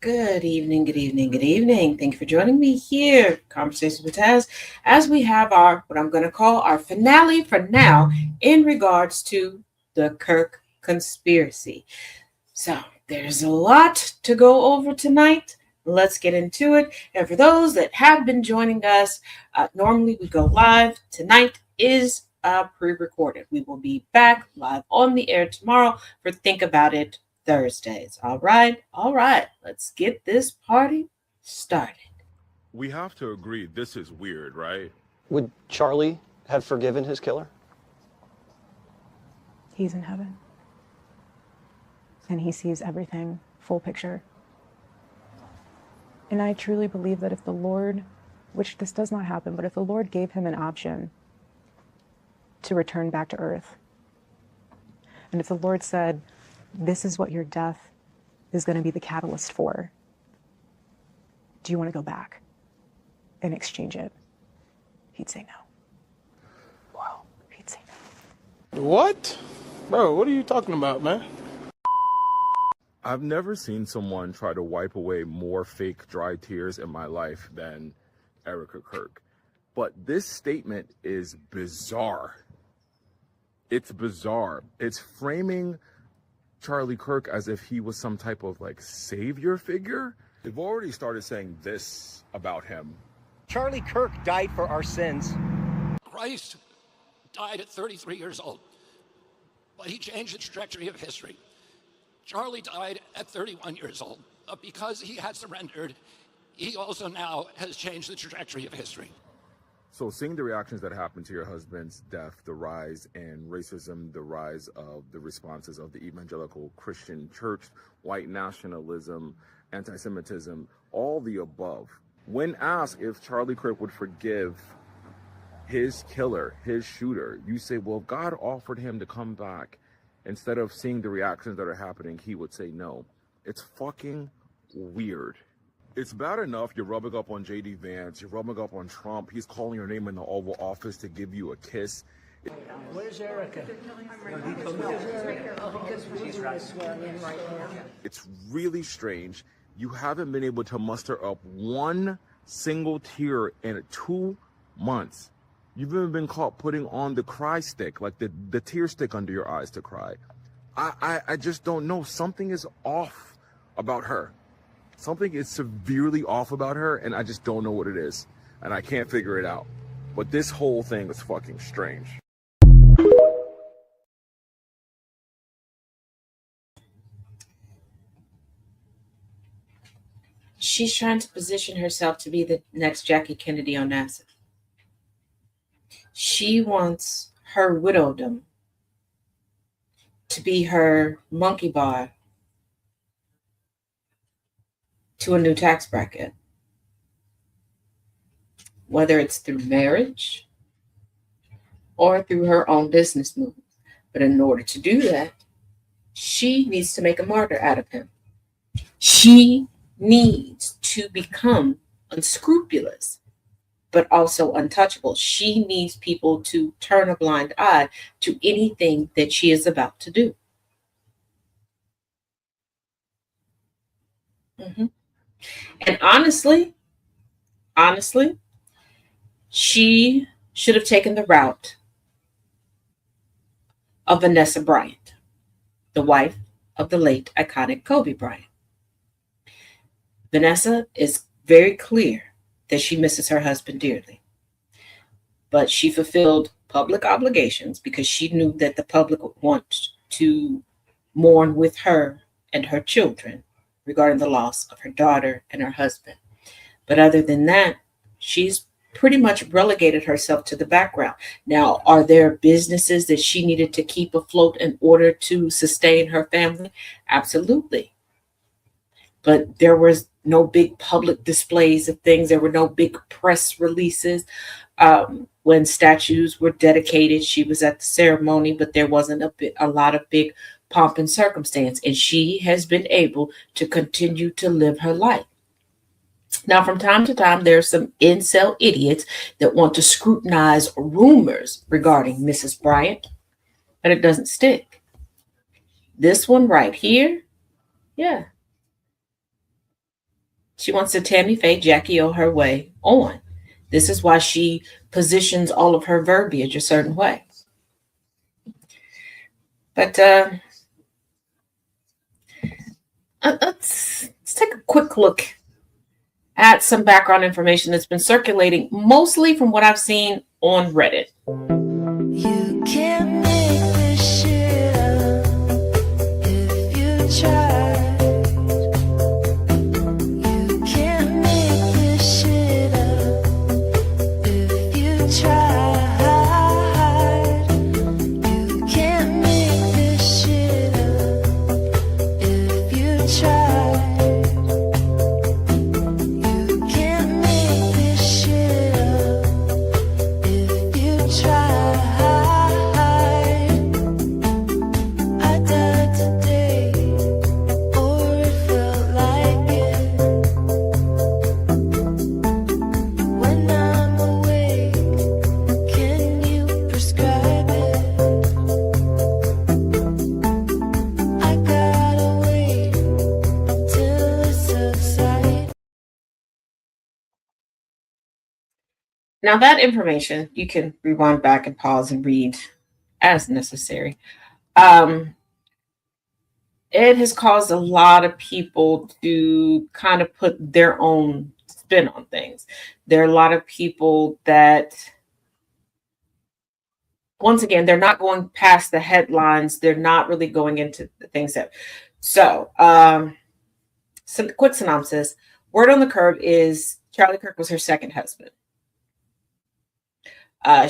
Good evening, good evening, good evening. Thank you for joining me here, Conversation with Taz, as we have what I'm going to call our finale for now in regards to the Kirk Conspiracy. So there's a lot to go over tonight. Let's get into it. And for those that have been joining us, normally we go live. Tonight is pre-recorded. We will be back live on the air tomorrow for Think About It Thursdays. All right. Let's get this party started. We have to agree this is weird, right? Would Charlie have forgiven his killer? He's in heaven. And he sees everything, full picture. And I truly believe that if the Lord, which this does not happen, but if the Lord gave him an option to return back to earth, and if the Lord said, this is what your death is going to be the catalyst for, do you want to go back and exchange it? He'd say no. Wow. He'd say no. What? Bro, what are you talking about, man? I've never seen someone try to wipe away more fake dry tears in my life than Erica Kirk. But this statement is bizarre. It's bizarre. It's framing Charlie Kirk as if he was some type of savior figure. They've already started saying this about him. Charlie Kirk died for our sins. Christ died at 33 years old, but he changed the trajectory of history. Charlie died at 31 years old, but because he had surrendered, he also now has changed the trajectory of history. So seeing the reactions that happened to your husband's death, the rise in racism, the rise of the responses of the evangelical Christian church, white nationalism, anti-Semitism, all the above. When asked if Charlie Kirk would forgive his killer, his shooter, you say, well, if God offered him to come back, instead of seeing the reactions that are happening, he would say no. It's fucking weird. It's bad enough you're rubbing up on J.D. Vance, you're rubbing up on Trump, he's calling your name in the Oval Office to give you a kiss. Where's Erica? She's right sworn in right now. It's really strange. You haven't been able to muster up one single tear in 2 months. You've even been caught putting on the cry stick, like the tear stick under your eyes to cry. I just don't know. Something is off about her. Something is severely off about her, and I just don't know what it is. And I can't figure it out. But this whole thing is fucking strange. She's trying to position herself to be the next Jackie Kennedy on NASA. She wants her widowdom to be her monkey bar to a new tax bracket, whether it's through marriage or through her own business move. But in order to do that, she needs to make a martyr out of him. She needs to become unscrupulous, but also untouchable. She needs people to turn a blind eye to anything that she is about to do. And honestly, she should have taken the route of Vanessa Bryant, the wife of the late iconic Kobe Bryant. Vanessa is very clear that she misses her husband dearly, but she fulfilled public obligations because she knew that the public would want to mourn with her and her children regarding the loss of her daughter and her husband. But other than that, she's pretty much relegated herself to the background. Now, are there businesses that she needed to keep afloat in order to sustain her family? Absolutely. But there was no big public displays of things. There were no big press releases. When statues were dedicated, she was at the ceremony, but there wasn't a lot of big pomp and circumstance. And she has been able to continue to live her life. Now, from time to time, there are some incel idiots that want to scrutinize rumors regarding Mrs. Bryant, but it doesn't stick. This one right here, yeah. She wants to Tammy Faye Jackie O her way on. This is why she positions all of her verbiage a certain way. But let's take a quick look at some background information that's been circulating, mostly from what I've seen on Reddit. You can't make this shit up if you try. You can't make this shit up if you try. You can't make this shit up if you try. You can't make this shit up if you try. I died today, or it felt like it. When I'm awake, can you prescribe it? I gotta wait till it subsides. Now, that information, you can rewind back and pause and read as necessary. It has caused a lot of people to kind of put their own spin on things. There are a lot of people that, once again, they're not going past the headlines. They're not really going into the things that. So, some quick synopsis. Word on the curb is Charlie Kirk was her second husband.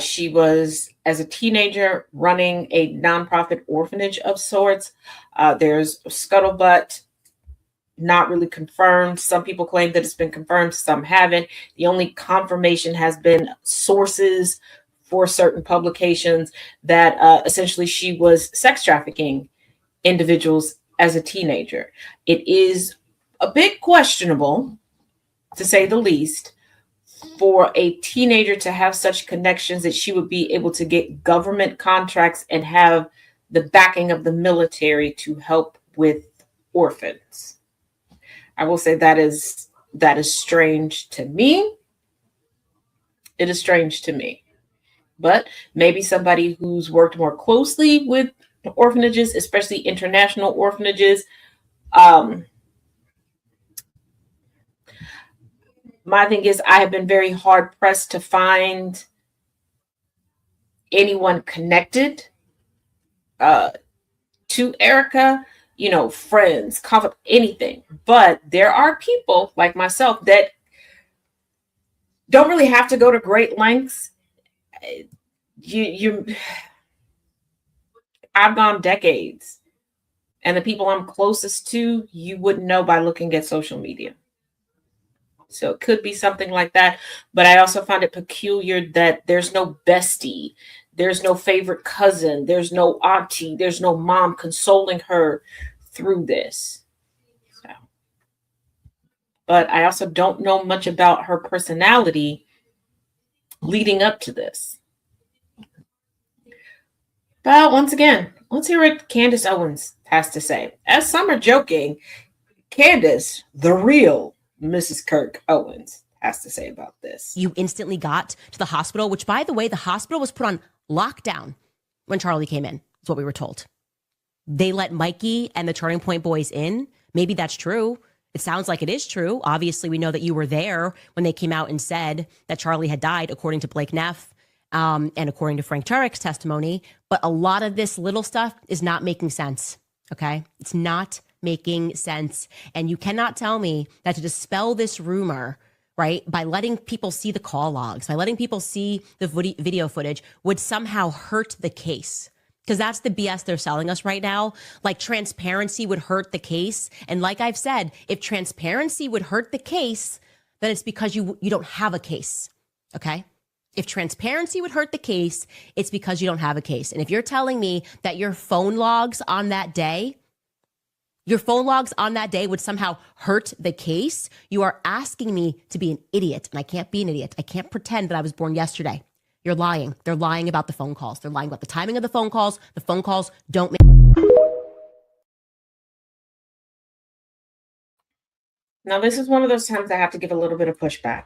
She was, as a teenager, running a nonprofit orphanage of sorts. There's scuttlebutt, not really confirmed. Some people claim that it's been confirmed, some haven't. The only confirmation has been sources for certain publications that essentially she was sex trafficking individuals as a teenager. It is a bit questionable, to say the least, for a teenager to have such connections that she would be able to get government contracts and have the backing of the military to help with orphans. I will say that is strange to me. It is strange to me. But maybe somebody who's worked more closely with orphanages, especially international orphanages, my thing is, I have been very hard pressed to find anyone connected to Erica, friends, anything. But there are people like myself that don't really have to go to great lengths. I've gone decades, and the people I'm closest to, you wouldn't know by looking at social media. So it could be something like that. But I also find it peculiar that there's no bestie, there's no favorite cousin, there's no auntie, there's no mom consoling her through this. So. But I also don't know much about her personality leading up to this. But once again, let's hear what Candace Owens has to say. As some are joking, Candace, the real Mrs. Kirk Owens, has to say about this. You instantly got to the hospital, which, by the way, the hospital was put on lockdown when Charlie came in, is what we were told. They let Mikey and the Turning Point boys in. Maybe that's true. It sounds like it is true. Obviously, we know that you were there when they came out and said that Charlie had died, according to Blake Neff and according to Frank Turek's testimony. But a lot of this little stuff is not making sense, okay? It's not making sense. And you cannot tell me that to dispel this rumor, right, by letting people see the call logs, by letting people see the video footage, would somehow hurt the case. Because that's the BS they're selling us right now. Like transparency would hurt the case. And like I've said, if transparency would hurt the case, then it's because you don't have a case, okay? If transparency would hurt the case, it's because you don't have a case. And if you're telling me that your phone logs on that day would somehow hurt the case, you are asking me to be an idiot. And I can't be an idiot. I can't pretend that I was born yesterday. You're lying. They're lying about the phone calls. They're lying about the timing of the phone calls. The phone calls don't make. Now, this is one of those times I have to give a little bit of pushback.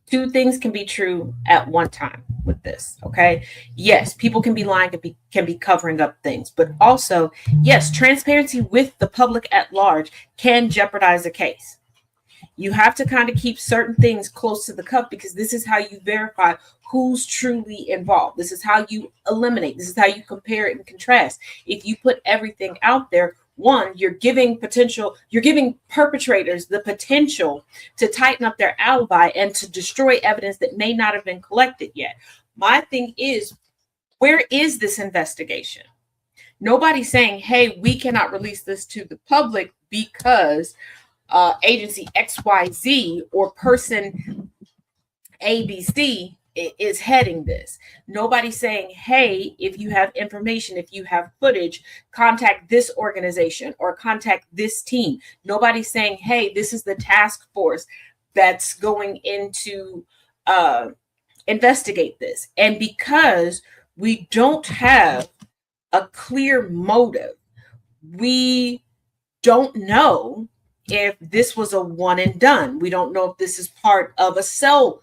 Two things can be true at one time with this, okay? Yes, people can be lying, can be covering up things, but also, yes, transparency with the public at large can jeopardize a case. You have to kind of keep certain things close to the cup because this is how you verify who's truly involved. This is how you eliminate. This is how you compare and contrast. If you put everything out there, one, you're giving perpetrators the potential to tighten up their alibi and to destroy evidence that may not have been collected yet. My thing is, where is this investigation? Nobody's saying, hey, we cannot release this to the public because agency XYZ or person ABC is heading this. Nobody's saying, hey, if you have information, if you have footage, contact this organization or contact this team. Nobody's saying, hey, this is the task force that's going into investigate this. And because we don't have a clear motive, we don't know if this was a one and done. We don't know if this is part of a cell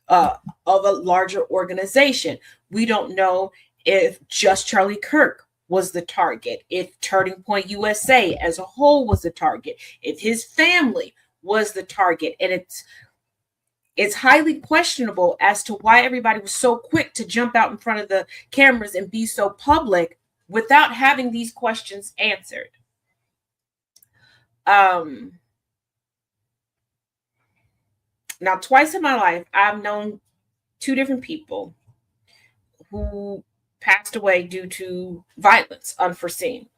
of a larger organization. We don't know if just Charlie Kirk was the target, if Turning Point USA as a whole was the target, if his family was the target. And it's highly questionable as to why everybody was so quick to jump out in front of the cameras and be so public without having these questions answered. Now, twice in my life, I've known two different people who passed away due to violence unforeseen.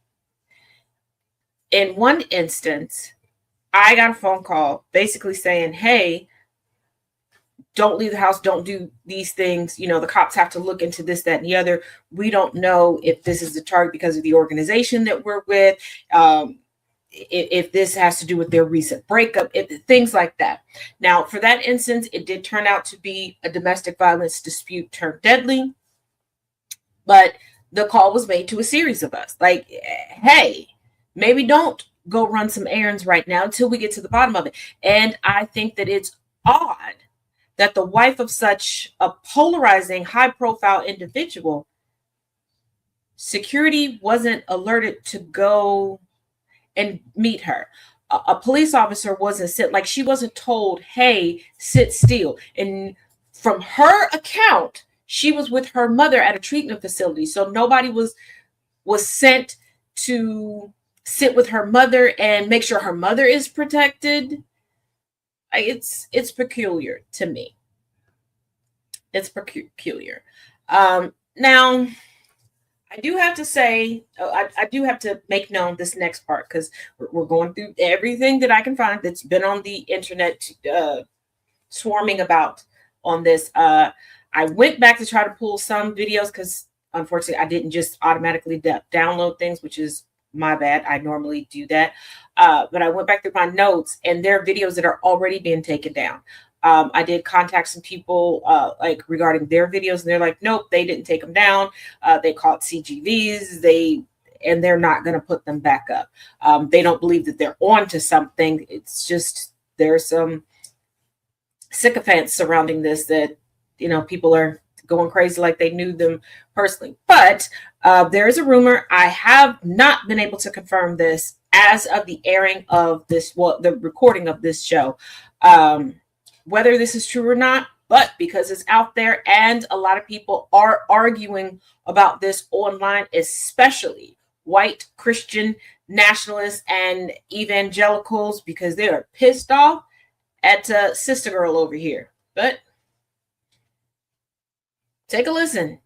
In one instance, I got a phone call basically saying, hey, don't leave the house, don't do these things. You know, the cops have to look into this, that, and the other. We don't know if this is the target because of the organization that we're with. If this has to do with their recent breakup, things like that. Now, for that instance, it did turn out to be a domestic violence dispute turned deadly, but the call was made to a series of us. Like, hey, maybe don't go run some errands right now until we get to the bottom of it. And I think that it's odd that the wife of such a polarizing, high-profile individual, security wasn't alerted to go and meet her. A police officer wasn't sent, like she wasn't told, hey, sit still. And from her account, she was with her mother at a treatment facility. So nobody was sent to sit with her mother and make sure her mother is protected. It's peculiar to me. It's peculiar. Now, I do have to say, I do have to make known this next part because we're going through everything that I can find that's been on the internet swarming about on this. I went back to try to pull some videos because unfortunately I didn't just automatically download things, which is my bad. I normally do that. But I went back through my notes and there are videos that are already being taken down. I did contact some people like regarding their videos, and they're like, nope, they didn't take them down. They caught CGVs. And they're not going to put them back up. They don't believe that they're on to something. It's just there's some sycophants surrounding this that, you know, people are going crazy like they knew them personally. But there is a rumor. I have not been able to confirm this as of the airing of this, well, the recording of this show. Whether this is true or not, but because it's out there and a lot of people are arguing about this online, especially white Christian nationalists and evangelicals, because they are pissed off at Sister Girl over here. But take a listen.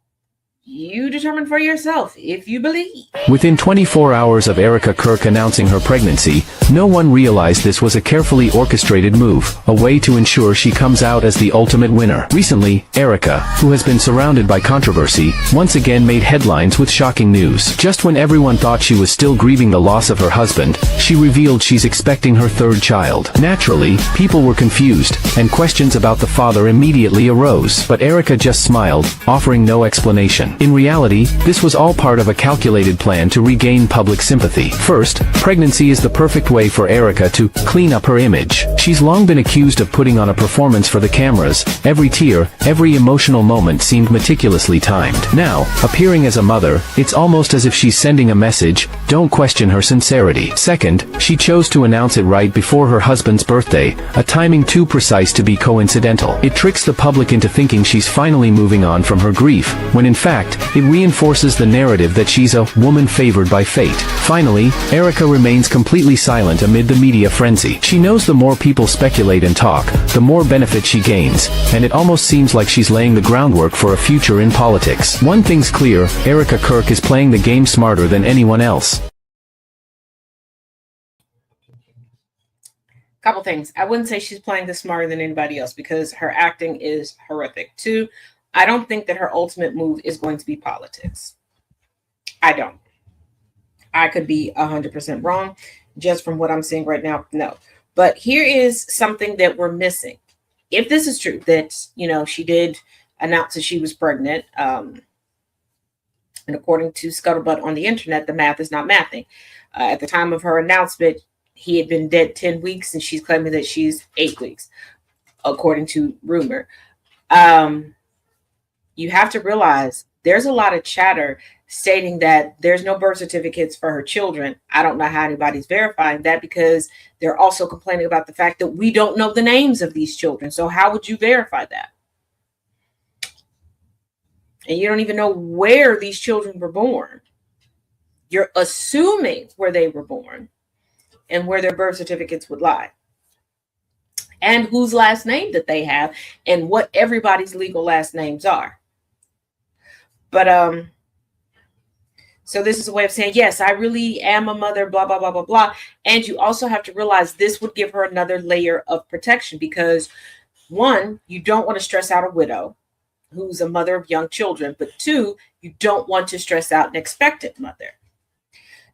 You determine for yourself if you believe. Within 24 hours of Erica Kirk announcing her pregnancy, no one realized this was a carefully orchestrated move, a way to ensure she comes out as the ultimate winner. Recently, Erica, who has been surrounded by controversy, once again made headlines with shocking news. Just when everyone thought she was still grieving the loss of her husband, she revealed she's expecting her third child. Naturally, people were confused, and questions about the father immediately arose. But Erica just smiled, offering no explanation. In reality, this was all part of a calculated plan to regain public sympathy. First, pregnancy is the perfect way way for Erica to clean up her image. She's long been accused of putting on a performance for the cameras. Every tear, every emotional moment seemed meticulously timed. Now, appearing as a mother, it's almost as if she's sending a message: don't question her sincerity. Second, she chose to announce it right before her husband's birthday, a timing too precise to be coincidental. It tricks the public into thinking she's finally moving on from her grief, when in fact, it reinforces the narrative that she's a woman favored by fate. Finally, Erica remains completely silent amid the media frenzy. She knows the more people speculate and talk, the more benefit she gains, and it almost seems like she's laying the groundwork for a future in politics. One thing's clear: Erica Kirk is playing the game smarter than anyone else. Couple things. I wouldn't say she's playing this smarter than anybody else because her acting is horrific. Two, I don't think that her ultimate move is going to be politics. I don't. I could be 100% wrong just from what I'm seeing right now. No. But here is something that we're missing. If this is true, that, she did announce that she was pregnant, and according to Scuttlebutt on the internet, the math is not mathing. At the time of her announcement, he had been dead 10 weeks, and she's claiming that she's 8 weeks, according to rumor. You have to realize there's a lot of chatter stating that there's no birth certificates for her children. I don't know how anybody's verifying that because they're also complaining about the fact that we don't know the names of these children. So how would you verify that? And you don't even know where these children were born. You're assuming where they were born and where their birth certificates would lie, and whose last name that they have, and what everybody's legal last names are. But so this is a way of saying, yes, I really am a mother, blah, blah, blah, blah, blah. And you also have to realize this would give her another layer of protection because, one, you don't want to stress out a widow who's a mother of young children, but two, you don't want to stress out an expectant mother.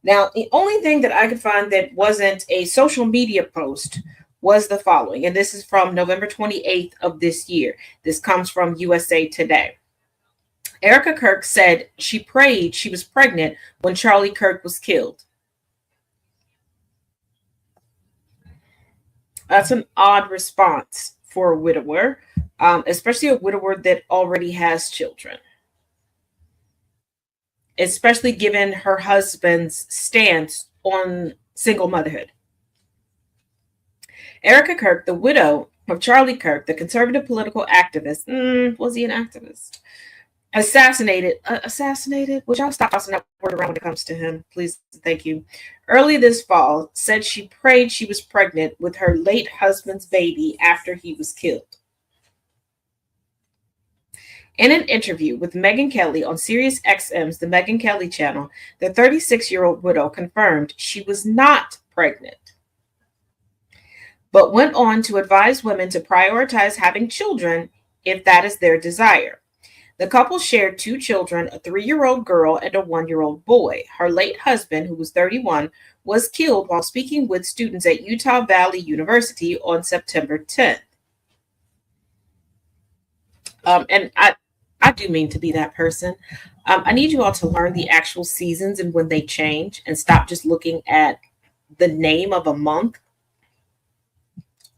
Now, the only thing that I could find that wasn't a social media post was the following, and this is from November 28th of this year. This comes from USA Today. Erica Kirk said she prayed she was pregnant when Charlie Kirk was killed. That's an odd response for a widower, especially a widower that already has children, especially given her husband's stance on single motherhood. Erica Kirk, the widow of Charlie Kirk, the conservative political activist, was he an activist? Assassinated, would y'all stop tossing that word around when it comes to him, please? Thank you. Early this fall, said she prayed she was pregnant with her late husband's baby after he was killed. In an interview with Megyn Kelly on Sirius XM's The Megyn Kelly Channel, the 36-year-old widow confirmed she was not pregnant, but went on to advise women to prioritize having children if that is their desire. The couple shared 2 children, a 3-year-old girl and a 1-year-old boy. Her late husband, who was 31, was killed while speaking with students at Utah Valley University on September 10th. And I do mean to be that person. I need you all to learn the actual seasons and when they change and stop just looking at the name of a month.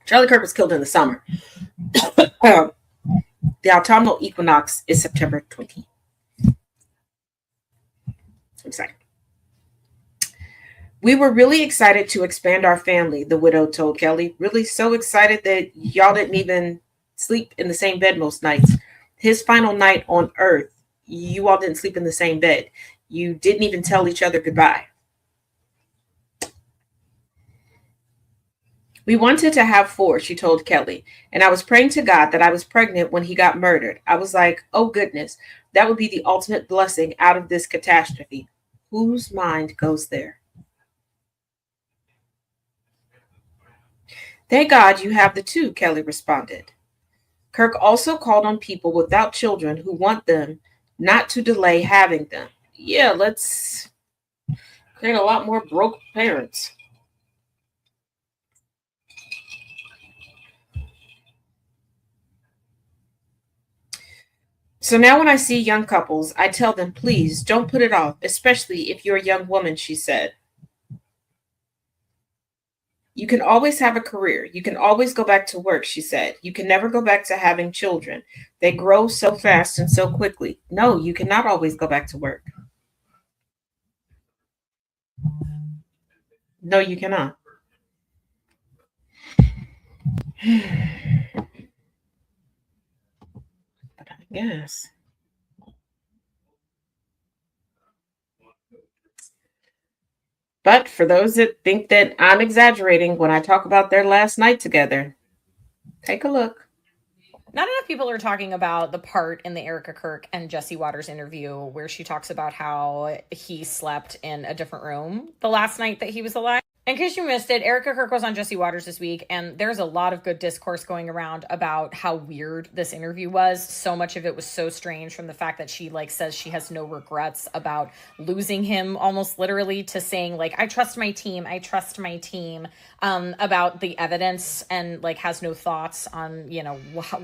Charlie Kirk was killed in the summer. The autumnal equinox is September 20. I'm sorry. We were really excited to expand our family, the widow told Kelly. Really so excited that y'all didn't even sleep in the same bed most nights. His final night on earth, you all didn't sleep in the same bed. You didn't even tell each other goodbye. We wanted to have 4, she told Kelly, and I was praying to God that I was pregnant when he got murdered. I was like, oh goodness, that would be the ultimate blessing out of this catastrophe. Whose mind goes there? Thank God you have the 2, Kelly responded. Kirk also called on people without children who want them not to delay having them. Yeah, let's create a lot more broke parents. So now when I see young couples, I tell them, please don't put it off, especially if you're a young woman, she said. You can always have a career. You can always go back to work, she said. You can never go back to having children. They grow so fast and so quickly. No, you cannot always go back to work. No, you cannot. But I guess. But for those that think that I'm exaggerating when I talk about their last night together, take a look. Not enough people are talking about the part in the Erica Kirk and Jesse Waters interview where she talks about how he slept in a different room the last night that he was alive. In case you missed it, Erica Kirk was on Jesse Waters this week, and there's a lot of good discourse going around about how weird this interview was. So much of it was so strange, from the fact that she says she has no regrets about losing him, almost literally, to saying I trust my team, about the evidence, and has no thoughts on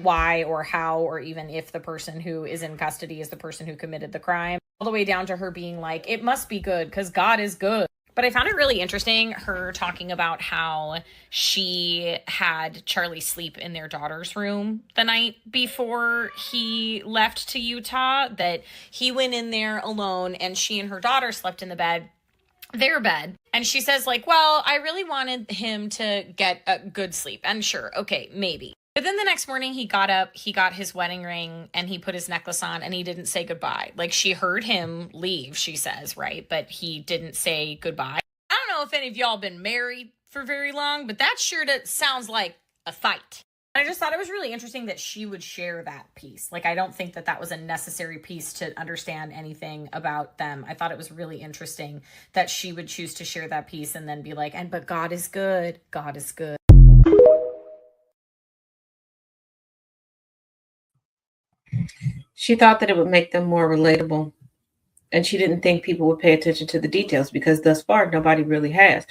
why or how or even if the person who is in custody is the person who committed the crime, all the way down to her being it must be good because God is good. But I found it really interesting, her talking about how she had Charlie sleep in their daughter's room the night before he left to Utah, that he went in there alone and she and her daughter slept in their bed. And she says well, I really wanted him to get a good sleep. And sure, okay, maybe. But then the next morning he got up, he got his wedding ring, and he put his necklace on, and he didn't say goodbye. She heard him leave, she says, right? But he didn't say goodbye. I don't know if any of y'all been married for very long, but that sure sounds like a fight. I just thought it was really interesting that she would share that piece. I don't think that was a necessary piece to understand anything about them. I thought it was really interesting that she would choose to share that piece and then be but God is good. God is good. She thought that it would make them more relatable. And she didn't think people would pay attention to the details because thus far, nobody really has.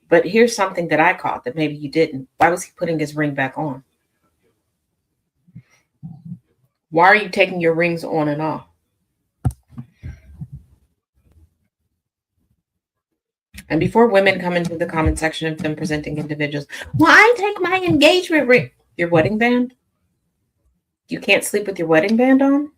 But here's something that I caught that maybe you didn't. Why was he putting his ring back on? Why are you taking your rings on and off? And before women come into the comment section of them presenting individuals, well, I take my engagement ring. Your wedding band? You can't sleep with your wedding band on?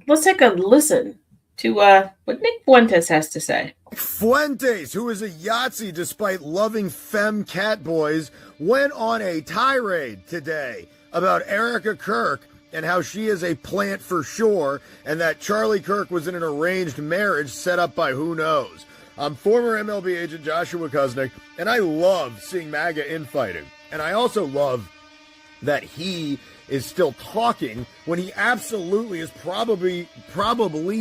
Let's take a listen to what Nick Fuentes has to say. Fuentes, who is a Yahtzee despite loving femme cat boys, went on a tirade today about Erica Kirk and how she is a plant for sure, and that Charlie Kirk was in an arranged marriage set up by who knows. I'm former MLB agent Joshua Kuznick, and I love seeing MAGA infighting. And I also love that he is still talking when he absolutely is probably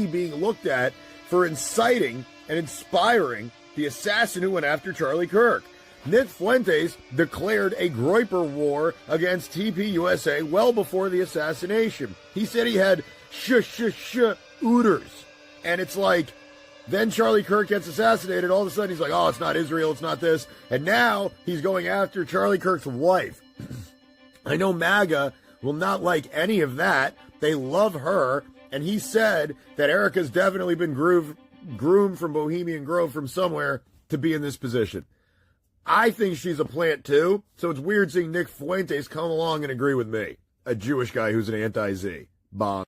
being looked at for inciting and inspiring the assassin who went after Charlie Kirk. Nick Fuentes declared a Groyper war against TPUSA well before the assassination. He said he had ooters. And it's then Charlie Kirk gets assassinated, all of a sudden he's oh, it's not Israel, it's not this. And now he's going after Charlie Kirk's wife. I know MAGA will not like any of that. They love her. And he said that Erica's definitely been groomed from Bohemian Grove from somewhere to be in this position. I think she's a plant too. So it's weird seeing Nick Fuentes come along and agree with me, a Jewish guy who's an anti-Z. Bomb.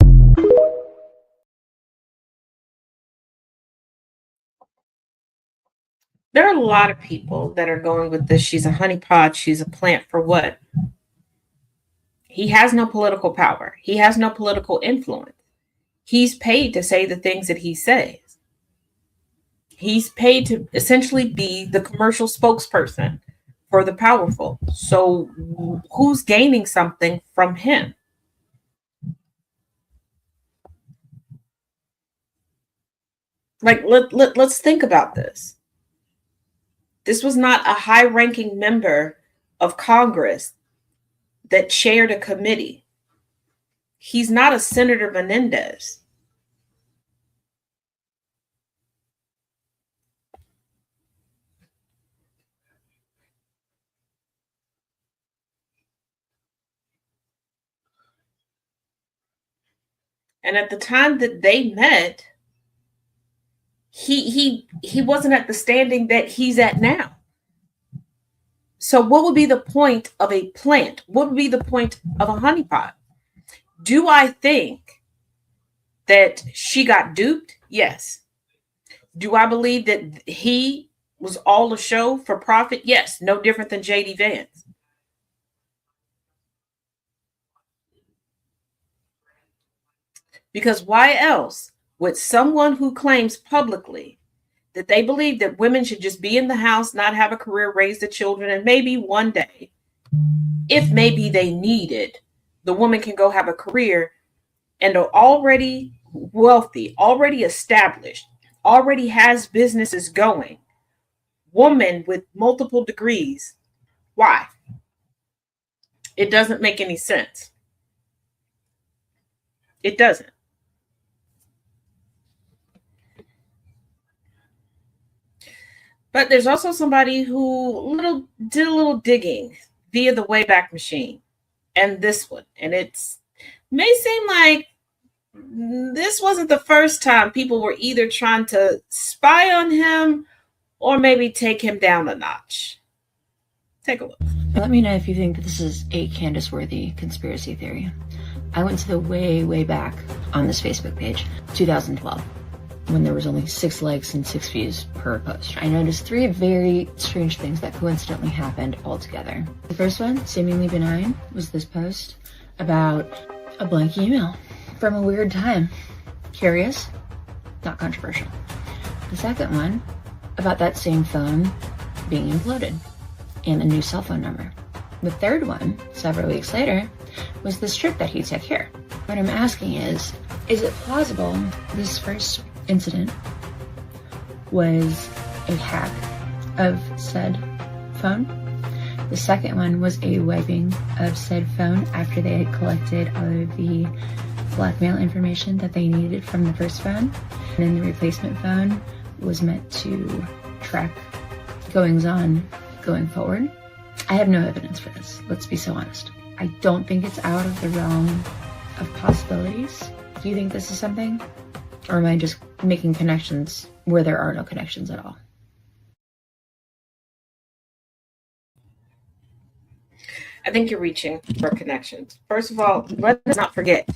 There are a lot of people that are going with this. She's a honeypot. She's a plant for what? He has no political power. He has no political influence. He's paid to say the things that he says. He's paid to essentially be the commercial spokesperson for the powerful. So who's gaining something from him? Let's think about this. This was not a high-ranking member of Congress that chaired a committee. He's not a Senator Menendez. And at the time that they met, he wasn't at the standing that he's at now. So what would be the point of a plant? What would be the point of a honeypot? Do I think that she got duped? Yes. Do I believe that he was all a show for profit? Yes. No different than JD Vance. Because why else would someone who claims publicly that they believe that women should just be in the house, not have a career, raise the children, and maybe one day, if maybe they need it, the woman can go have a career and are already wealthy, already established, already has businesses going, woman with multiple degrees. Why? It doesn't make any sense. It doesn't. But there's also somebody who did a little digging via the Wayback Machine and this one. And it's may seem like this wasn't the first time people were either trying to spy on him or maybe take him down a notch. Take a look. Let me know if you think this is a Candace-worthy conspiracy theory. I went to the way back on this Facebook page, 2012. When there was only 6 likes and 6 views per post. I noticed 3 very strange things that coincidentally happened all together. The first one, seemingly benign, was this post about a blank email from a weird time. Curious, not controversial. The second one, about that same phone being imploded and a new cell phone number. The third one, several weeks later, was this trip that he took here. What I'm asking is it plausible this first incident was a hack of said phone? The second one was a wiping of said phone after they had collected all of the blackmail information that they needed from the first phone. And then the replacement phone was meant to track goings on going forward. I have no evidence for this, let's be so honest. I don't think it's out of the realm of possibilities. Do you think this is something? Or am I just making connections where there are no connections at all? I think you're reaching for connections. First of all, let us not forget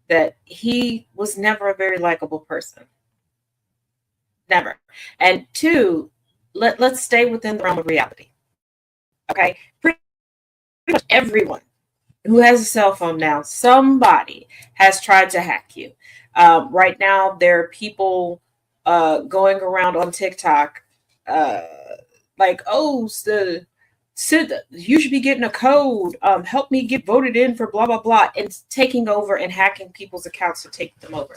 that he was never a very likable person. Never. And 2, let's stay within the realm of reality. Okay? Pretty much everyone who has a cell phone now, somebody has tried to hack you. Right now, there are people going around on TikTok like, oh, Sid, you should be getting a code. Help me get voted in for blah, blah, blah. And taking over and hacking people's accounts to take them over.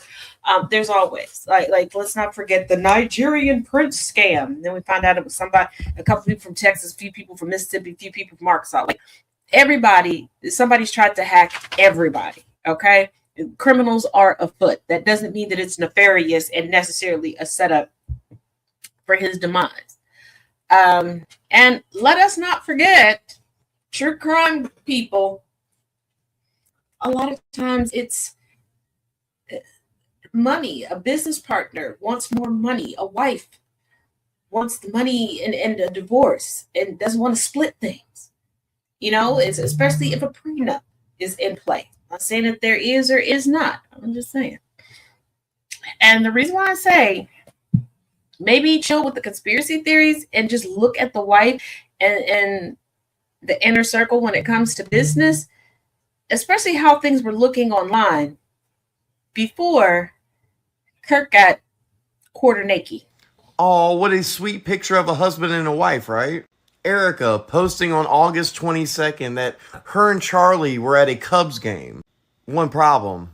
There's always, like, let's not forget the Nigerian prince scam. Then we find out it was a couple people from Texas, a few people from Mississippi, a few people from Arkansas. Like, somebody's tried to hack everybody, okay? Criminals are afoot. That doesn't mean that it's nefarious and necessarily a setup for his demise. And let us not forget, true crime people, a lot of times it's money. A business partner wants more money. A wife wants the money and a divorce and doesn't want to split things. You know, it's especially if a prenup is in play. I'm not saying that there is or is not. I'm just saying. And the reason why I say maybe chill with the conspiracy theories and just look at the wife and the inner circle when it comes to business, especially how things were looking online before Kirk got quarter naked. Oh, what a sweet picture of a husband and a wife, right? Erica posting on August 22nd that her and Charlie were at a Cubs game. One problem.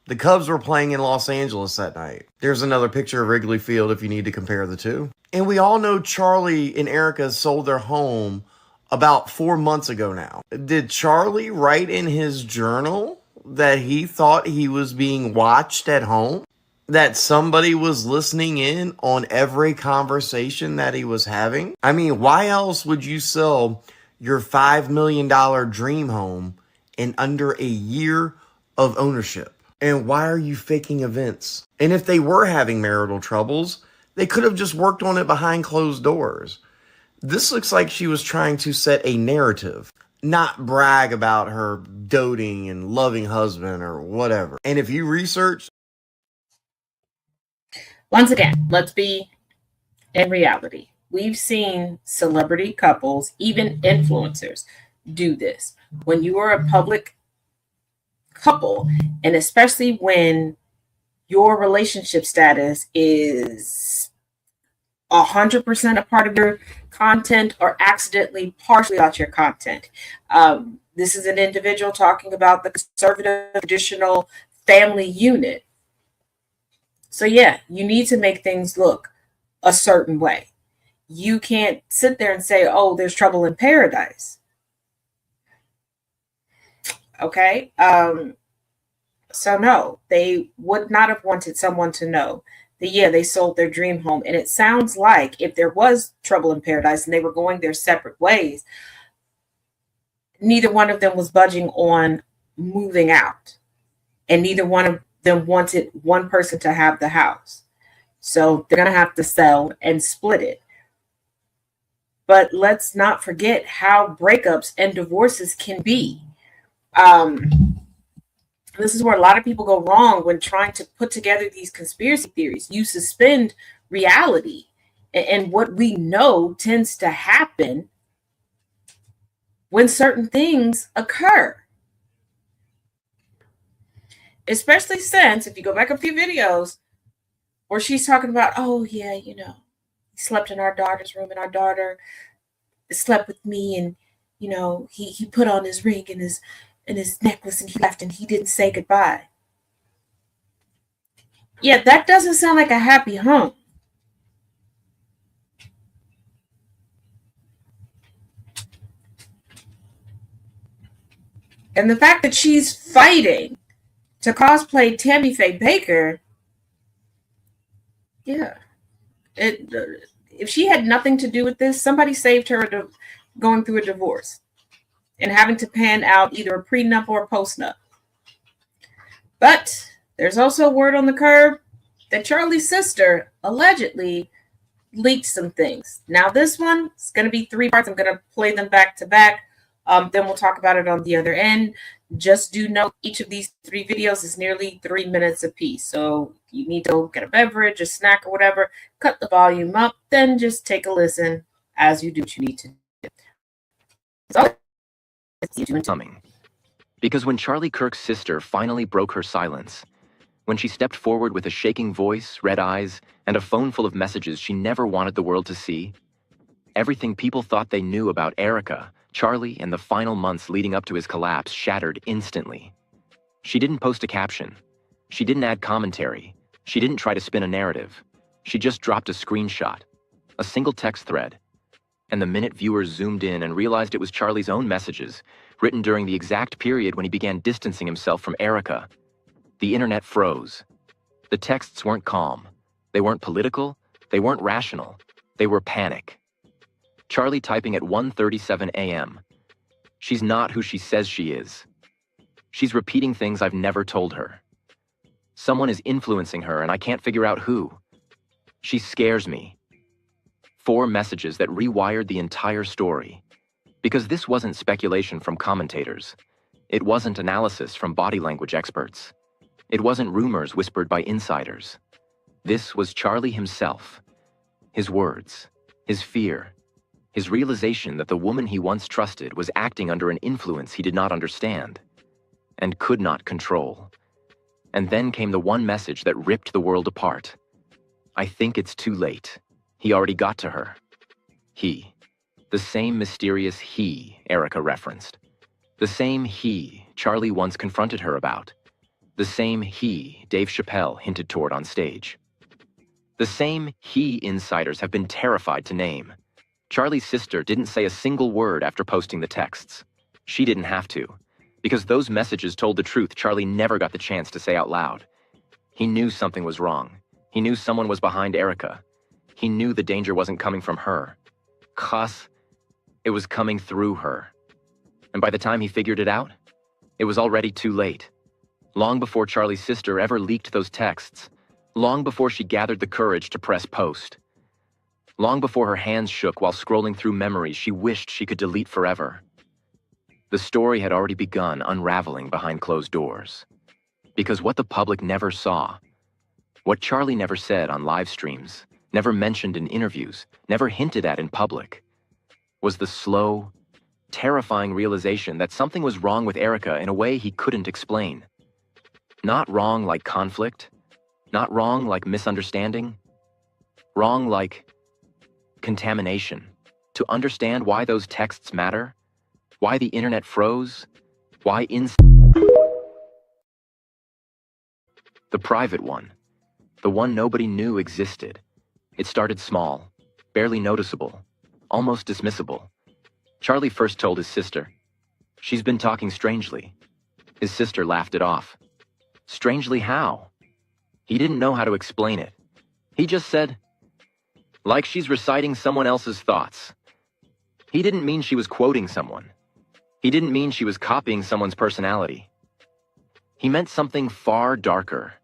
The Cubs were playing in Los Angeles that night. There's another picture of Wrigley Field if you need to compare the two. And we all know Charlie and Erica sold their home about 4 months ago now. Did Charlie write in his journal that he thought he was being watched at home? That somebody was listening in on every conversation that he was having? I mean, why else would you sell your $5 million dream home in under a year of ownership? And why are you faking events? And if they were having marital troubles, they could have just worked on it behind closed doors. This looks like she was trying to set a narrative, not brag about her doting and loving husband or whatever. And if you research... Once again, let's be in reality. We've seen celebrity couples, even influencers, do this. When you are a public couple, and especially when your relationship status is 100% a part of your content or accidentally partially about your content. This is an individual talking about the conservative traditional family unit. So yeah, you need to make things look a certain way. You can't sit there and say, oh, there's trouble in paradise. Okay. So no, they would not have wanted someone to know that, yeah, they sold their dream home. And it sounds like if there was trouble in paradise and they were going their separate ways, neither one of them was budging on moving out. And neither one of them wanted one person to have the house. So they're going to have to sell and split it. But let's not forget how breakups and divorces can be. This is where a lot of people go wrong when trying to put together these conspiracy theories. You suspend reality. And what we know tends to happen when certain things occur. Especially since, if you go back a few videos where she's talking about, oh, yeah, you know, he slept in our daughter's room and our daughter slept with me. And, you know, he put on his ring and his necklace and he left and he didn't say goodbye. Yeah, that doesn't sound like a happy home. And the fact that she's fighting to cosplay Tammy Faye Baker, yeah. If she had nothing to do with this, somebody saved her going through a divorce and having to pan out either a prenup or a postnup. But there's also word on the curb that Charlie's sister allegedly leaked some things. Now this one is going to be 3 parts. I'm going to play them back to back. Then we'll talk about it on the other end. Just do note each of these 3 videos is nearly 3 minutes apiece. So you need to go get a beverage, a snack, or whatever. Cut the volume up. Then just take a listen as you do what you need to do. So, coming. Because when Charlie Kirk's sister finally broke her silence, when she stepped forward with a shaking voice, red eyes, and a phone full of messages she never wanted the world to see, everything people thought they knew about Erica, Charlie, and the final months leading up to his collapse shattered instantly. She didn't post a caption. She didn't add commentary. She didn't try to spin a narrative. She just dropped a screenshot, a single text thread. And the minute viewers zoomed in and realized it was Charlie's own messages, written during the exact period when he began distancing himself from Erica, the internet froze. The texts weren't calm. They weren't political. They weren't rational. They were panic. Charlie typing at 1:37 a.m. She's not who she says she is. She's repeating things I've never told her. Someone is influencing her and I can't figure out who. She scares me. 4 messages that rewired the entire story. Because this wasn't speculation from commentators. It wasn't analysis from body language experts. It wasn't rumors whispered by insiders. This was Charlie himself. His words, his fear, his realization that the woman he once trusted was acting under an influence he did not understand and could not control. And then came the one message that ripped the world apart. I think it's too late. He already got to her. He. The same mysterious he Erica referenced. The same he Charlie once confronted her about. The same he Dave Chappelle hinted toward on stage. The same he insiders have been terrified to name. Charlie's sister didn't say a single word after posting the texts. She didn't have to, because those messages told the truth Charlie never got the chance to say out loud. He knew something was wrong. He knew someone was behind Erica. He knew the danger wasn't coming from her. Cause it was coming through her. And by the time he figured it out, it was already too late. long before Charlie's sister ever leaked those texts, long before she gathered the courage to press post, long before her hands shook while scrolling through memories she wished she could delete forever. The story had already begun unraveling behind closed doors. Because what the public never saw, what Charlie never said on live streams, never mentioned in interviews, never hinted at in public, was the slow, terrifying realization that something was wrong with Erica in a way he couldn't explain. Not wrong like conflict, not wrong like misunderstanding, wrong like contamination. To understand why those texts matter, why the internet froze, why the private one, the one nobody knew existed. It started small, barely noticeable, almost dismissible. Charlie first told his sister, "She's been talking strangely." His sister laughed it off. Strangely how? He didn't know how to explain it. He just said, like she's reciting someone else's thoughts. He didn't mean she was quoting someone. He didn't mean she was copying someone's personality. He meant something far darker.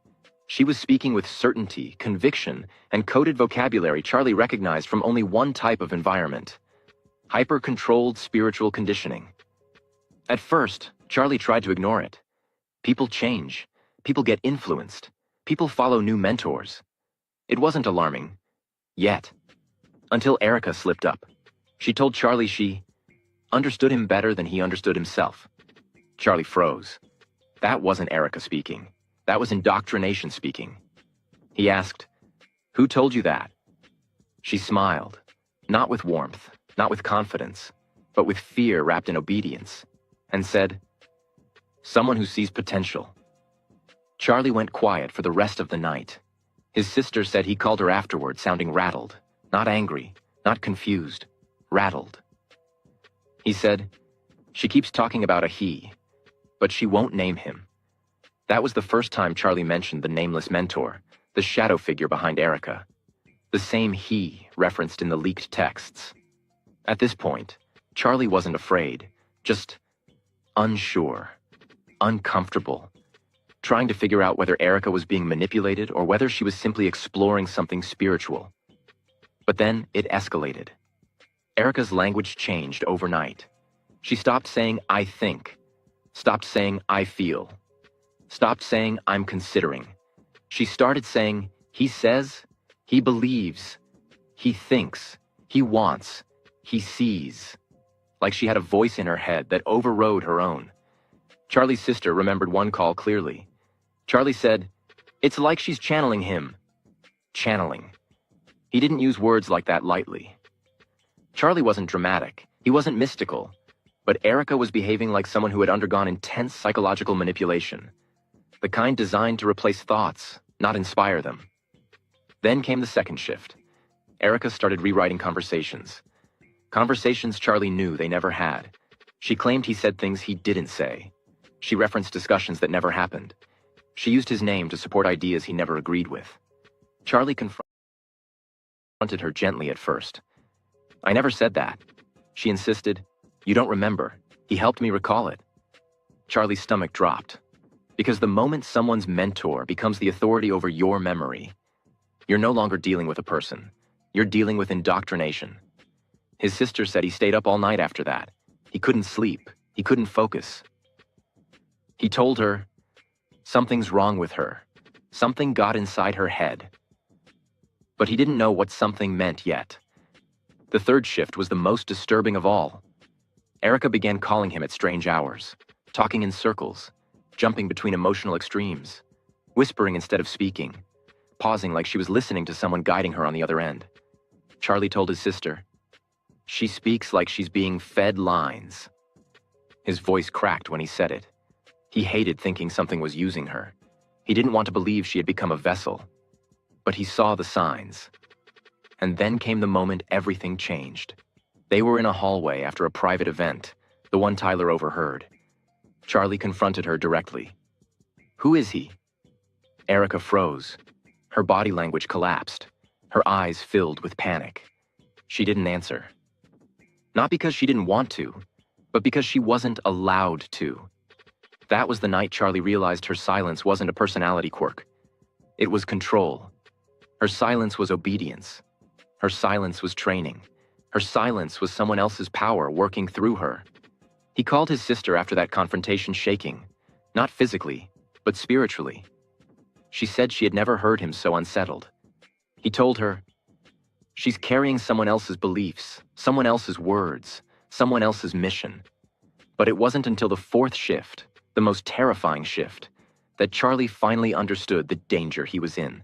She was speaking with certainty, conviction, and coded vocabulary Charlie recognized from only one type of environment: hyper-controlled spiritual conditioning. At first, Charlie tried to ignore it. People change. People get influenced. People follow new mentors. It wasn't alarming. Yet. Until Erica slipped up. She told Charlie she understood him better than he understood himself. Charlie froze. That wasn't Erica speaking. That was indoctrination speaking. He asked, "Who told you that?" She smiled, not with warmth, not with confidence, but with fear wrapped in obedience, and said, "Someone who sees potential." Charlie went quiet for the rest of the night. His sister said he called her afterward sounding rattled, not angry, not confused, rattled. He said, "She keeps talking about a he, but she won't name him." That was the first time Charlie mentioned the nameless mentor, the shadow figure behind Erica, the same he referenced in the leaked texts. At this point, Charlie wasn't afraid, just unsure, uncomfortable, trying to figure out whether Erica was being manipulated or whether she was simply exploring something spiritual. But then it escalated. Erica's language changed overnight. She stopped saying, "I think," stopped saying, "I feel," stopped saying, "I'm considering." She started saying, "He says," "He believes," "He thinks," "He wants," "He sees," like she had a voice in her head that overrode her own. Charlie's sister remembered one call clearly. Charlie said, "It's like she's channeling him." Channeling. He didn't use words like that lightly. Charlie wasn't dramatic. He wasn't mystical. But Erica was behaving like someone who had undergone intense psychological manipulation. The kind designed to replace thoughts, not inspire them. Then came the second shift. Erica started rewriting conversations. Conversations Charlie knew they never had. She claimed he said things he didn't say. She referenced discussions that never happened. She used his name to support ideas he never agreed with. Charlie confronted her gently at first. "I never said that." She insisted, "You don't remember. He helped me recall it." Charlie's stomach dropped. Because the moment someone's mentor becomes the authority over your memory, you're no longer dealing with a person. You're dealing with indoctrination. His sister said he stayed up all night after that. He couldn't sleep. He couldn't focus. He told her, something's wrong with her. Something got inside her head. But he didn't know what something meant yet. The third shift was the most disturbing of all. Erica began calling him at strange hours, talking in circles, jumping between emotional extremes, whispering instead of speaking, pausing like she was listening to someone guiding her on the other end. Charlie told his sister, "She speaks like she's being fed lines." His voice cracked when he said it. He hated thinking something was using her. He didn't want to believe she had become a vessel. But he saw the signs. And then came the moment everything changed. They were in a hallway after a private event, the one Tyler overheard. Charlie confronted her directly. "Who is he?" Erica froze. Her body language collapsed. Her eyes filled with panic. She didn't answer. Not because she didn't want to, but because she wasn't allowed to. That was the night Charlie realized her silence wasn't a personality quirk. It was control. Her silence was obedience. Her silence was training. Her silence was someone else's power working through her. He called his sister after that confrontation shaking, not physically, but spiritually. She said she had never heard him so unsettled. He told her, "She's carrying someone else's beliefs, someone else's words, someone else's mission." But it wasn't until the fourth shift, the most terrifying shift, that Charlie finally understood the danger he was in.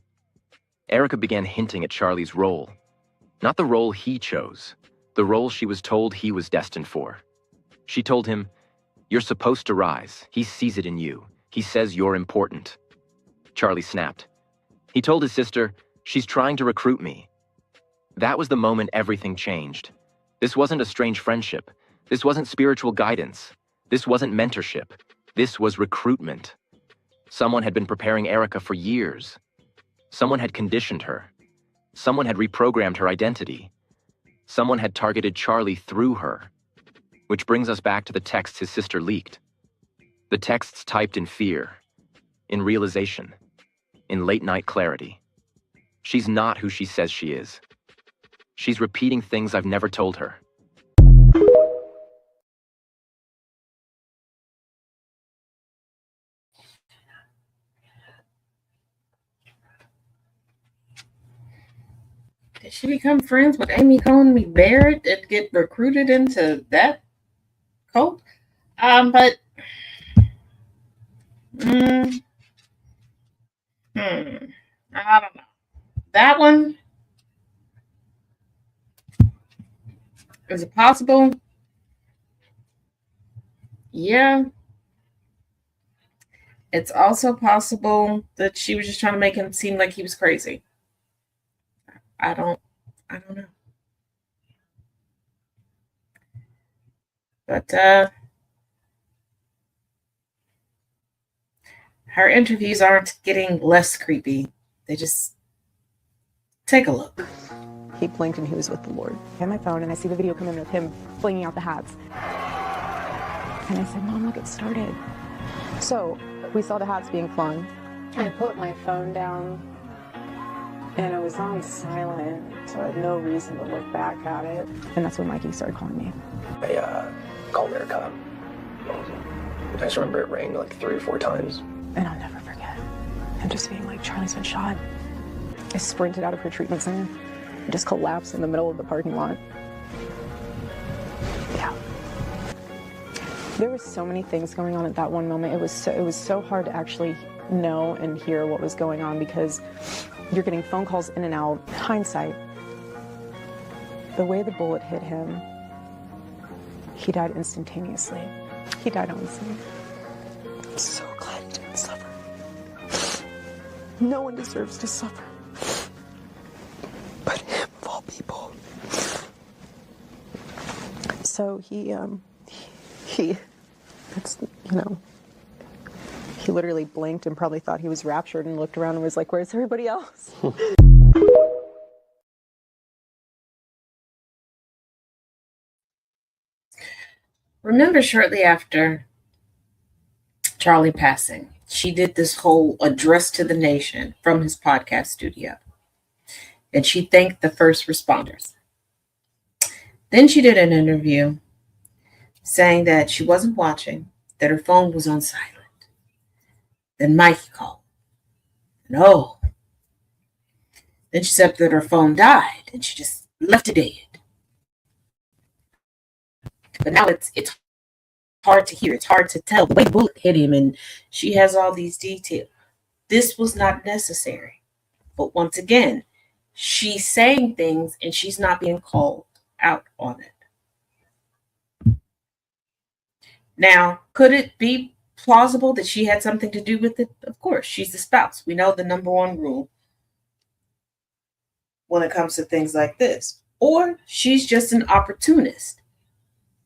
Erica began hinting at Charlie's role. Not the role he chose, the role she was told he was destined for. She told him, "You're supposed to rise. He sees it in you. He says you're important." Charlie snapped. He told his sister, "She's trying to recruit me." That was the moment everything changed. This wasn't a strange friendship. This wasn't spiritual guidance. This wasn't mentorship. This was recruitment. Someone had been preparing Erica for years. Someone had conditioned her. Someone had reprogrammed her identity. Someone had targeted Charlie through her. Which brings us back to the texts his sister leaked. The texts typed in fear, in realization, in late-night clarity. She's not who she says she is. She's repeating things I've never told her. Did she become friends with Amy Coney Barrett and get recruited into that cult? But I don't know. That one, is it possible? Yeah. It's also possible that she was just trying to make him seem like he was crazy. I don't know. But her interviews aren't getting less creepy. They just take a look. He blinked and he was with the Lord. I have my phone and I see the video come in with him flinging out the hats. And I said, "Mom, look, it started." So we saw the hats being flung. I put my phone down and it was on silent, so I had no reason to look back at it. And that's when Mikey started calling me. I called Erica. I just remember it rang like 3 or 4 times. And I'll never forget him just being like, "Charlie's been shot." I sprinted out of her treatment center and just collapsed in the middle of the parking lot. Yeah. There were so many things going on at that one moment. It was so hard to actually know and hear what was going on because you're getting phone calls in and out. Hindsight, the way the bullet hit him, he died instantaneously. He died on the scene. I'm so glad he didn't suffer. No one deserves to suffer. But him, of all people. So he literally blinked and probably thought he was raptured and looked around and was like, "Where's everybody else?" Remember, shortly after Charlie passing, she did this whole address to the nation from his podcast studio. And she thanked the first responders. Then she did an interview saying that she wasn't watching, that her phone was on silent. Then Mikey called. No. Then she said that her phone died and she just left it dead. But now it's hard to hear. It's hard to tell the way the bullet hit him, and she has all these details. This was not necessary. But once again, she's saying things and she's not being called out on it. Now, could it be plausible that she had something to do with it? Of course, she's the spouse. We know the number one rule when it comes to things like this. Or she's just an opportunist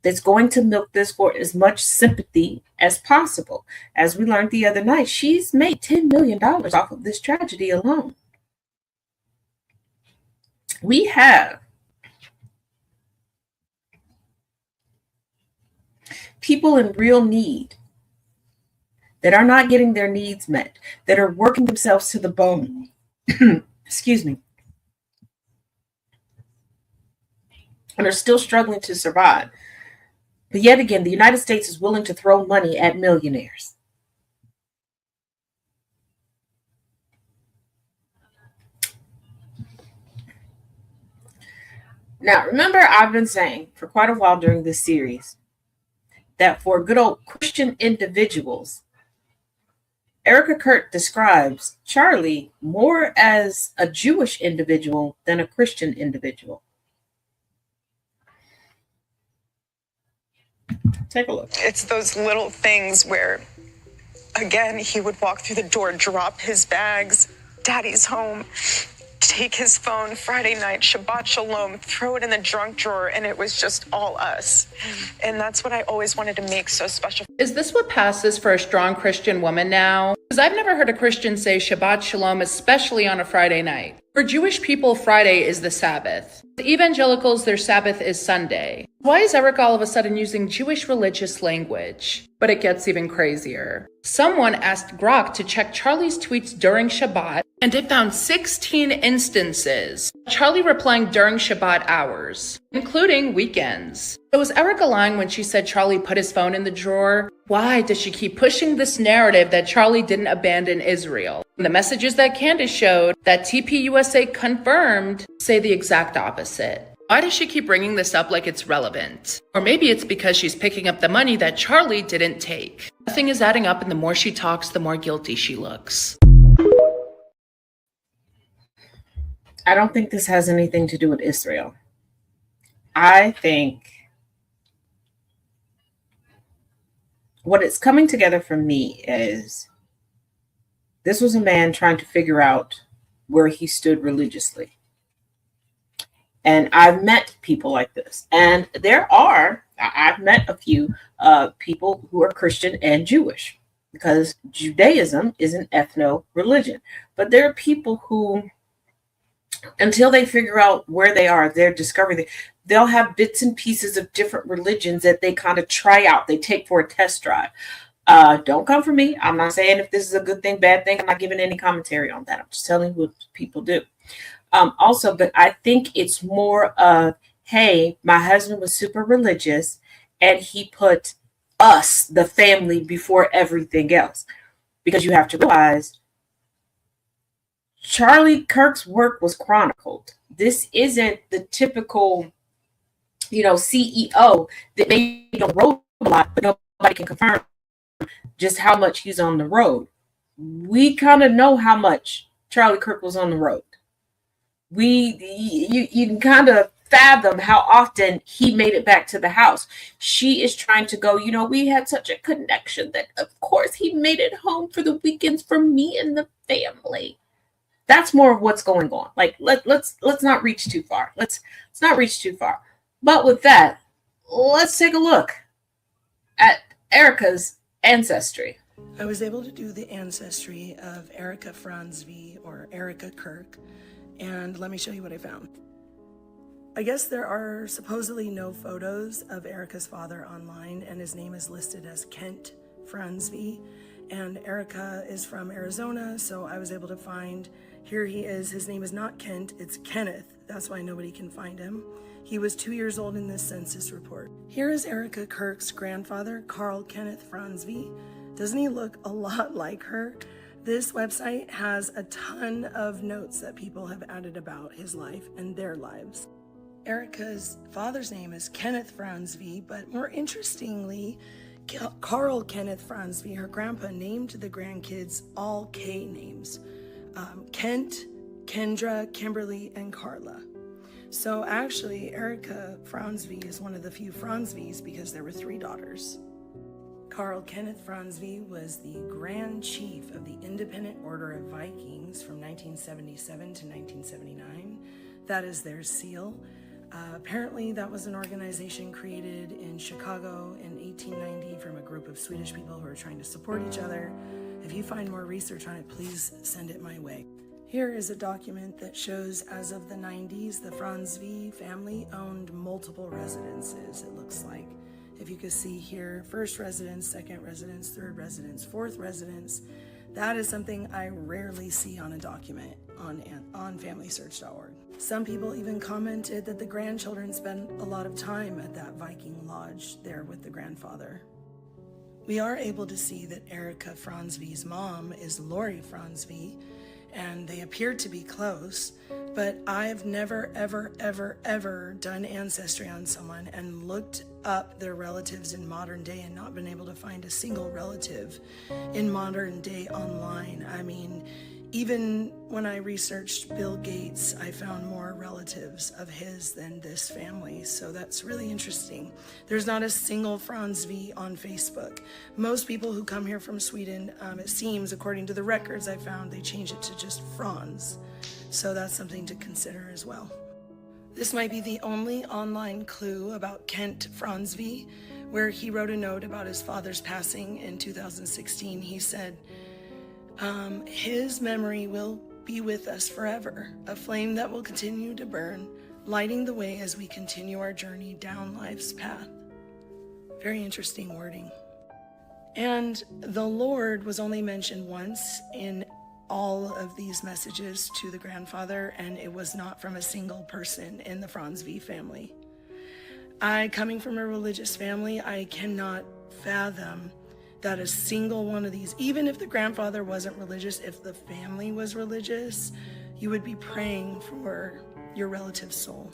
that's going to milk this for as much sympathy as possible. As we learned the other night, she's made $10 million off of this tragedy alone. We have people in real need that are not getting their needs met, that are working themselves to the bone. Excuse me. And are still struggling to survive. But yet again, the United States is willing to throw money at millionaires. Now, remember, I've been saying for quite a while during this series that for good old Christian individuals, Erica Kirk describes Charlie more as a Jewish individual than a Christian individual. Take a look. It's those little things where, again, he would walk through the door, drop his bags, daddy's home, take his phone, Friday night, Shabbat Shalom, throw it in the junk drawer, and it was just all us. And that's what I always wanted to make so special. Is this what passes for a strong Christian woman now? Because I've never heard a Christian say Shabbat Shalom, especially on a Friday night. For Jewish people, Friday is the Sabbath. The evangelicals, their Sabbath is Sunday. Why is Erica all of a sudden using Jewish religious language? But it gets even crazier. Someone asked Grok to check Charlie's tweets during Shabbat, and it found 16 instances. Charlie replying during Shabbat hours, including weekends. So was Erica lying when she said Charlie put his phone in the drawer? Why does she keep pushing this narrative that Charlie didn't abandon Israel? The messages that Candace showed, that TPUSA confirmed, say the exact opposite. Why does she keep bringing this up like it's relevant? Or maybe it's because she's picking up the money that Charlie didn't take. Nothing is adding up, and the more she talks, the more guilty she looks. I don't think this has anything to do with Israel. I think what it's coming together for me is this was a man trying to figure out where he stood religiously. And I've met people like this. And I've met a few people who are Christian and Jewish, because Judaism is an ethno-religion. But there are people who, until they figure out where they are, they're discovering, they'll have bits and pieces of different religions that they kind of try out. They take for a test drive. Don't come for me. I'm not saying if this is a good thing, bad thing. I'm not giving any commentary on that. I'm just telling you what people do. Also, but I think it's more of, hey, my husband was super religious and he put us, the family, before everything else. Because you have to realize Charlie Kirk's work was chronicled. This isn't the typical, CEO that may be on the road a lot, but nobody can confirm just how much he's on the road. We kind of know how much Charlie Kirk was on the road. You can kind of fathom how often he made it back to the house. She is trying to go, we had such a connection that of course he made it home for the weekends for me and the family. That's more of what's going on. Like let's not reach too far. Let's not reach too far. But with that, let's take a look at Erica's ancestry. I was able to do the ancestry of Erica Franzvi, or Erica Kirk, and let me show you what I found. I guess there are supposedly no photos of Erica's father online, and his name is listed as Kent Franzvi, and Erica is from Arizona, so I was able to find, here he is. His name is not Kent, it's Kenneth. That's why nobody can find him. He was 2 years old in this census report. Here is Erica Kirk's grandfather, Carl Kenneth Franzvi. Doesn't he look a lot like her? This website has a ton of notes that people have added about his life and their lives. Erica's father's name is Kenneth Franzvi, but more interestingly, Carl Kenneth Franzvi, her grandpa, named the grandkids all K names. Kent, Kendra, Kimberly, and Carla. So actually, Erica Franzvi is one of the few Franzvis because there were 3 daughters. Carl Kenneth Franzvi was the Grand Chief of the Independent Order of Vikings from 1977 to 1979. That is their seal. Apparently, that was an organization created in Chicago in 1890 from a group of Swedish people who were trying to support each other. If you find more research on it, please send it my way. Here is a document that shows as of the 90s, the Franzvi family owned multiple residences, it looks like. If you could see here, first residence, second residence, third residence, fourth residence, that is something I rarely see on a document on FamilySearch.org. Some people even commented that the grandchildren spend a lot of time at that Viking lodge there with the grandfather. We are able to see that Erica Franzvi's mom is Lori Franzvi, and they appear to be close, but I've never, ever done Ancestry on someone and looked up their relatives in modern day and not been able to find a single relative in modern day online. I mean, even when I researched Bill Gates, I found more relatives of his than this family. So that's really interesting. There's not a single Franz V on Facebook. Most people who come here from Sweden, it seems, according to the records I found, they change it to just Franz. So that's something to consider as well. This might be the only online clue about Kent Franz V, where he wrote a note about his father's passing in 2016. He said, his memory will be with us forever, a flame that will continue to burn, lighting the way as we continue our journey down life's path. Very interesting wording. And the Lord was only mentioned once in all of these messages to the grandfather, and it was not from a single person in the Franz V family. Coming from a religious family, I cannot fathom that a single one of these, even if the grandfather wasn't religious, if the family was religious, you would be praying for your relative's soul.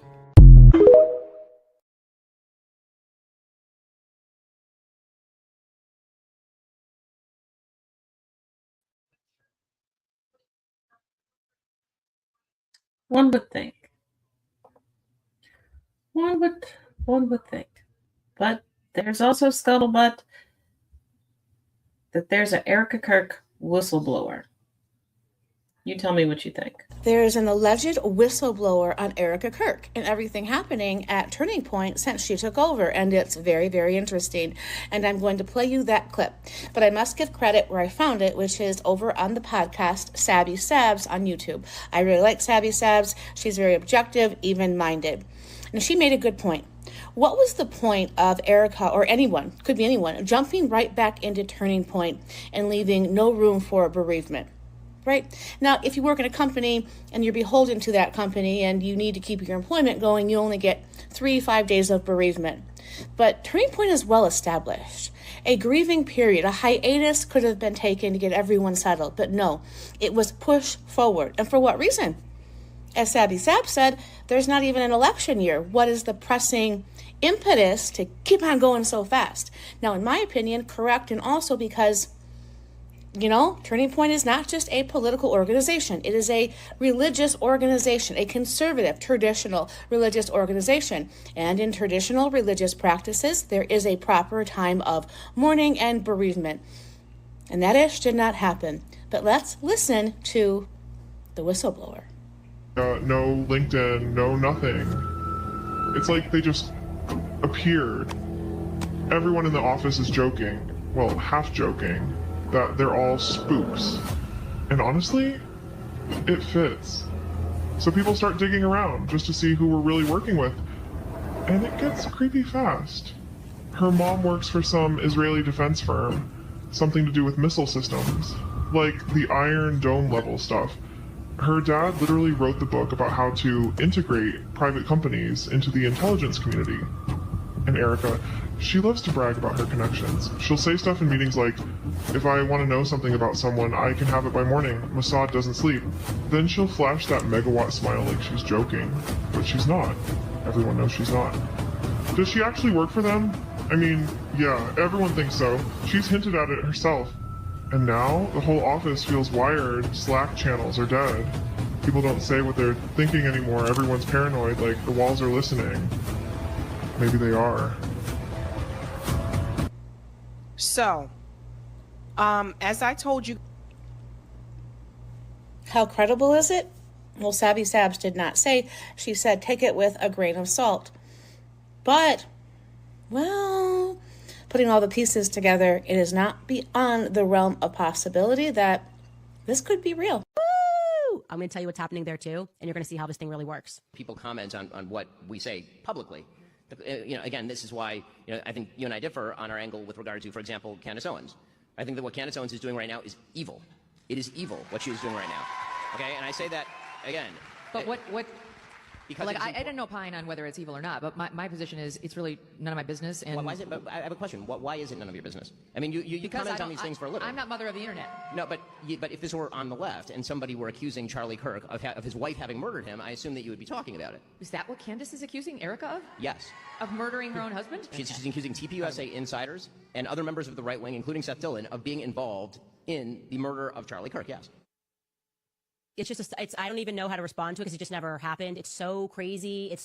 One would think. One would think. But there's also scuttlebutt that there's an Erica Kirk whistleblower. You tell me what you think. There's an alleged whistleblower on Erica Kirk and everything happening at Turning Point since she took over, and it's very, very interesting. And I'm going to play you that clip. But I must give credit where I found it, which is over on the podcast Sabby Sabs on YouTube. I really like Sabby Sabs. She's very objective, even-minded. And she made a good point. What was the point of Erica, or anyone, could be anyone, jumping right back into Turning Point and leaving no room for bereavement? Right? Now, if you work in a company and you're beholden to that company and you need to keep your employment going, you only get 3-5 days of bereavement. But Turning Point is well established. A grieving period, a hiatus could have been taken to get everyone settled, but no, it was pushed forward. And for what reason? As Sabby Sab said, there's not even an election year. What is the pressing impetus to keep on going so fast? Now, in my opinion, correct, and also because, you know, Turning Point is not just a political organization. It is a religious organization, a conservative, traditional religious organization. And in traditional religious practices, there is a proper time of mourning and bereavement. And that ish did not happen. But let's listen to the whistleblower. No LinkedIn, no nothing. It's like they just appeared. Everyone in the office is joking, well, half joking, that they're all spooks. And honestly, it fits. So people start digging around just to see who we're really working with. And it gets creepy fast. Her mom works for some Israeli defense firm, something to do with missile systems, like the Iron Dome level stuff. Her dad literally wrote the book about how to integrate private companies into the intelligence community. And Erica, she loves to brag about her connections. She'll say stuff in meetings like, if I want to know something about someone, I can have it by morning. Mossad doesn't sleep. Then she'll flash that megawatt smile like she's joking. But she's not. Everyone knows she's not. Does she actually work for them? I mean, yeah, everyone thinks so. She's hinted at it herself. And now, the whole office feels wired, Slack channels are dead. People don't say what they're thinking anymore, everyone's paranoid, like the walls are listening. Maybe they are. So, as I told you... How credible is it? Well, Sabby Sabs did not say. She said take it with a grain of salt. But, well... putting all the pieces together, it is not beyond the realm of possibility that this could be real. Woo! I'm going to tell you what's happening there too, and you're going to see how this thing really works. People comment on what we say publicly. Again, this is why I think you and I differ on our angle with regard to, for example, Candace Owens. I think that what Candace Owens is doing right now is evil. It is evil what she is doing right now. Okay, and I say that again. But what? Because like I didn't opine on whether it's evil or not, but my position is it's really none of my business. And why is it? But I have a question. Why is it none of your business? I mean, you comment on these things for a living. I'm not mother of the internet. No, but if this were on the left and somebody were accusing Charlie Kirk of his wife having murdered him, I assume that you would be talking about it. Is that what Candace is accusing Erica of? Yes. Of murdering her own husband? She's accusing TPUSA insiders and other members of the right wing, including Seth Dillon, of being involved in the murder of Charlie Kirk. Yes. It's just, I don't even know how to respond to it because it just never happened. It's so crazy.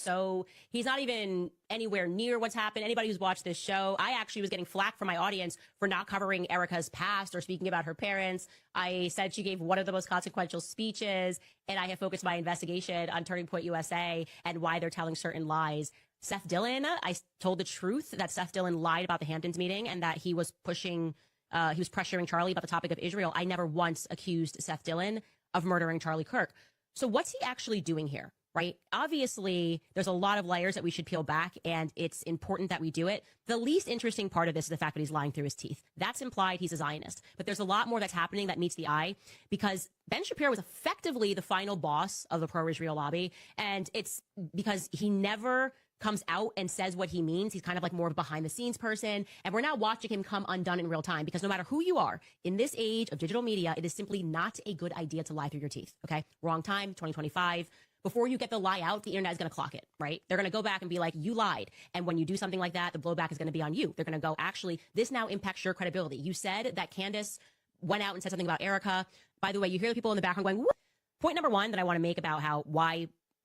He's not even anywhere near what's happened. Anybody who's watched this show, I actually was getting flack from my audience for not covering Erica's past or speaking about her parents. I said she gave one of the most consequential speeches, and I have focused my investigation on Turning Point USA and why they're telling certain lies. Seth Dillon, I told the truth that Seth Dillon lied about the Hamptons meeting and that he was pressuring Charlie about the topic of Israel. I never once accused Seth Dillon of murdering Charlie Kirk. So what's he actually doing here, right? Obviously, there's a lot of layers that we should peel back, and it's important that we do it. The least interesting part of this is the fact that he's lying through his teeth. That's implied he's a Zionist. But there's a lot more that's happening that meets the eye, because Ben Shapiro was effectively the final boss of the pro-Israel lobby, and it's because he never comes out and says what he means. He's kind of like more of a behind the scenes person. And we're now watching him come undone in real time, because no matter who you are in this age of digital media, it is simply not a good idea to lie through your teeth. Okay. Wrong time, 2025. Before you get the lie out, the internet is going to clock it, right? They're going to go back and be like, you lied. And when you do something like that, the blowback is going to be on you. They're going to go, actually, this now impacts your credibility. You said that Candace went out and said something about Erica. By the way, you hear the people in the background going, what? Point number one that I want to make about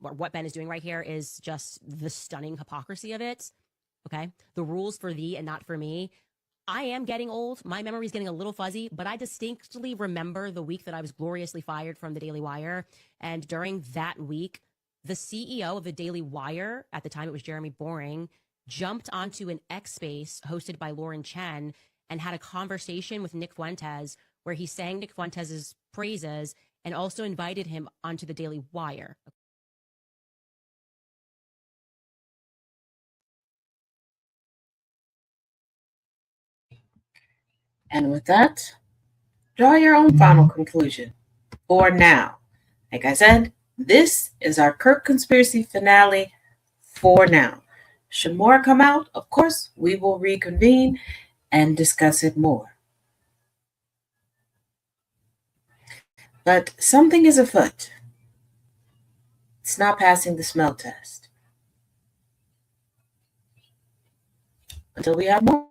what Ben is doing right here is just the stunning hypocrisy of it. Okay. The rules for thee and not for me. I am getting old. My memory is getting a little fuzzy, but I distinctly remember the week that I was gloriously fired from the Daily Wire. And during that week, the CEO of the Daily Wire, at the time it was Jeremy Boring, jumped onto an X Space hosted by Lauren Chen and had a conversation with Nick Fuentes where he sang Nick Fuentes' praises and also invited him onto the Daily Wire. And with that, draw your own final conclusion. For now, like I said, this is our Kirk Conspiracy finale for now. Should more come out, of course, we will reconvene and discuss it more. But something is afoot. It's not passing the smell test. Until we have more.